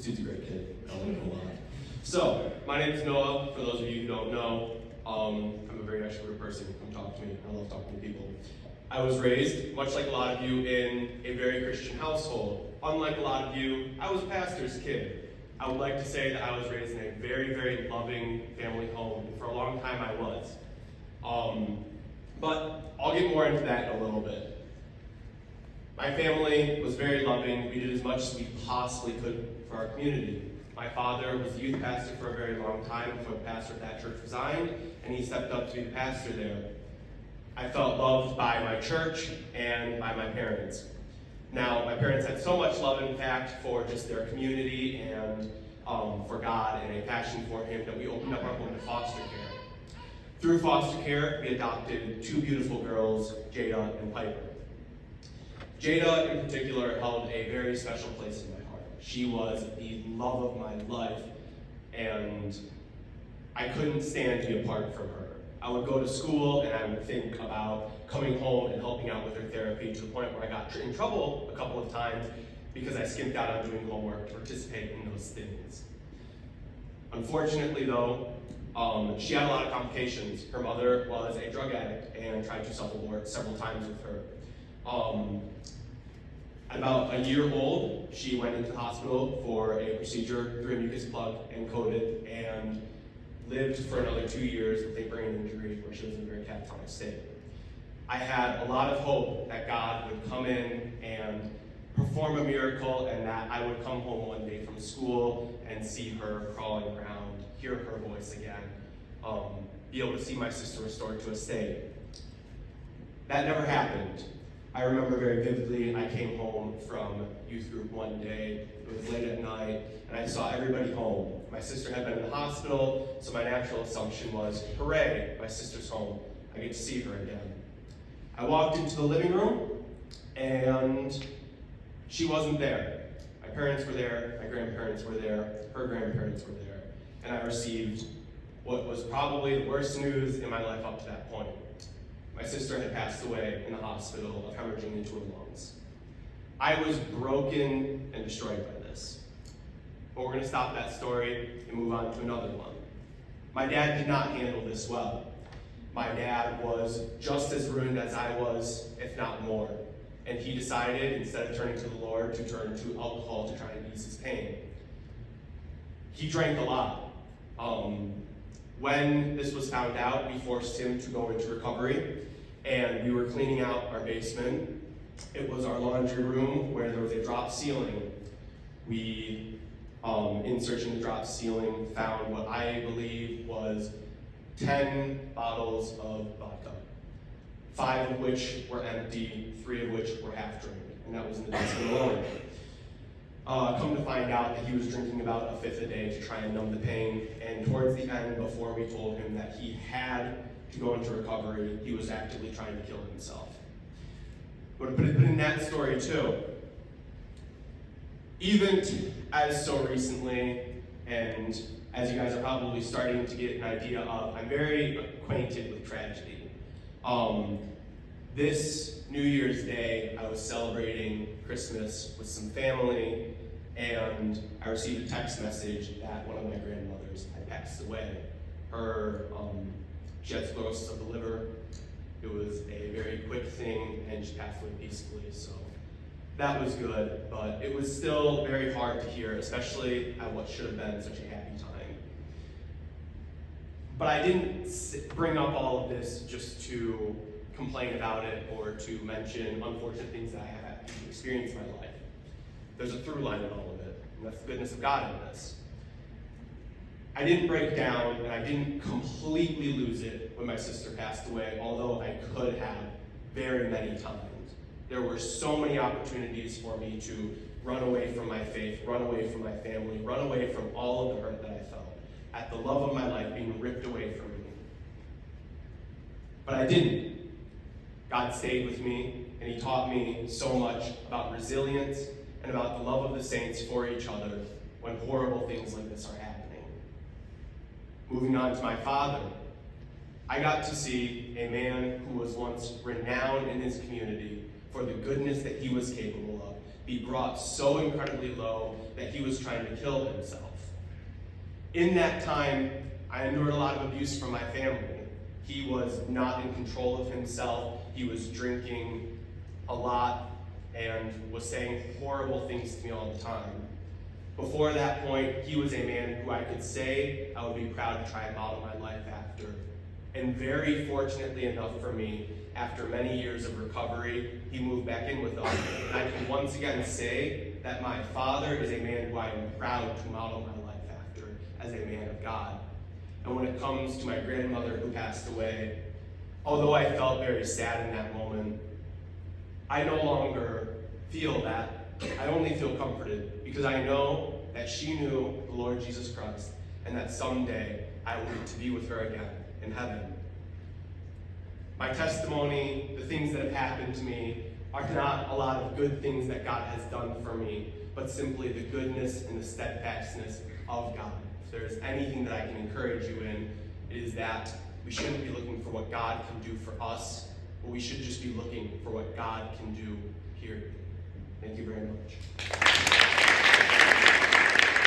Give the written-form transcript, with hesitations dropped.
dude's a great kid. I like him a lot. So, my name is Noah. For those of you who don't know, I'm a very extroverted person. Come talk to me. I love talking to people. I was raised, much like a lot of you, in a very Christian household. Unlike a lot of you, I was a pastor's kid. I would like to say that I was raised in a very, very loving family home. And for a long time, I was. But I'll get more into that in a little bit. My family was very loving. We did as much as we possibly could for our community. My father was the youth pastor for a very long time before the pastor of that church resigned, and he stepped up to be the pastor there. I felt loved by my church and by my parents. Now, my parents had so much love, in fact, for just their community and for God and a passion for Him that we opened up our home to foster care. Through foster care, we adopted two beautiful girls, Jada and Piper. Jada, in particular, held a very special place in my heart. She was the love of my life, and I couldn't stand to be apart from her. I would go to school and I would think about coming home and helping out with her therapy, to the point where I got in trouble a couple of times because I skimped out on doing homework to participate in those things. Unfortunately, though, she had a lot of complications. Her mother was a drug addict and tried to self-abort several times with her. At about a year old, she went into the hospital for a procedure through a mucus plug and coded, and lived for another 2 years with a brain injury where she was in a very catatonic state. I had a lot of hope that God would come in and perform a miracle, and that I would come home one day from school and see her crawling around, hear her voice again, be able to see my sister restored to a state. That never happened. I remember very vividly, I came home from youth group one day. It was late at night, and I saw everybody home. My sister had been in the hospital, so my natural assumption was, hooray, my sister's home. I get to see her again. I walked into the living room, and she wasn't there. My parents were there, my grandparents were there, her grandparents were there, and I received what was probably the worst news in my life up to that point. My sister had passed away in the hospital of hemorrhaging into her lungs. I was broken and destroyed by this. But we're going to stop that story and move on to another one. My dad did not handle this well. My dad was just as ruined as I was, if not more. And he decided, instead of turning to the Lord, to turn to alcohol to try and ease his pain. He drank a lot. When this was found out, we forced him to go into recovery, and we were cleaning out our basement. It was our laundry room where there was a drop ceiling. We, in searching the drop ceiling, found what I believe was 10 bottles of vodka, 5 of which were empty, 3 of which were half drink, and that was in the basement alone. Come to find out that he was drinking about a fifth a day to try and numb the pain, and towards the end, before we told him that he had to go into recovery, he was actively trying to kill himself. But in that story too, even as so recently, and as you guys are probably starting to get an idea of, I'm very acquainted with tragedy. This New Year's Day, I was celebrating Christmas with some family, and I received a text message that one of my grandmothers had passed away. She had cirrhosis of the liver. It was a very quick thing, and she passed away peacefully, so that was good, but it was still very hard to hear, especially at what should have been such a happy time. But I didn't bring up all of this just to complain about it or to mention unfortunate things that I have had to experience in my life. There's a through line in all of it, and that's the goodness of God in this. I didn't break down, and I didn't completely lose it when my sister passed away, although I could have very many times. There were so many opportunities for me to run away from my faith, run away from my family, run away from all of the hurt that I felt, at the love of my life being ripped away from me. But I didn't. God stayed with me, and He taught me so much about resilience and about the love of the saints for each other when horrible things like this are happening. Moving on to my father, I got to see a man who was once renowned in his community for the goodness that he was capable of, be brought so incredibly low that he was trying to kill himself. In that time, I endured a lot of abuse from my family. He was not in control of himself. He was drinking a lot and was saying horrible things to me all the time. Before that point, he was a man who I could say I would be proud to try and model my life after. And very fortunately enough for me, after many years of recovery, he moved back in with us. And I can once again say that my father is a man who I am proud to model my life after as a man of God. And when it comes to my grandmother who passed away, although I felt very sad in that moment, I no longer feel that. I only feel comforted because I know that she knew the Lord Jesus Christ and that someday I will get to be with her again in heaven. My testimony, the things that have happened to me, are not a lot of good things that God has done for me, but simply the goodness and the steadfastness of God. If there's anything that I can encourage you in, it is that we shouldn't be looking for what God can do for us, but we should just be looking for what God can do here. Thank you very much.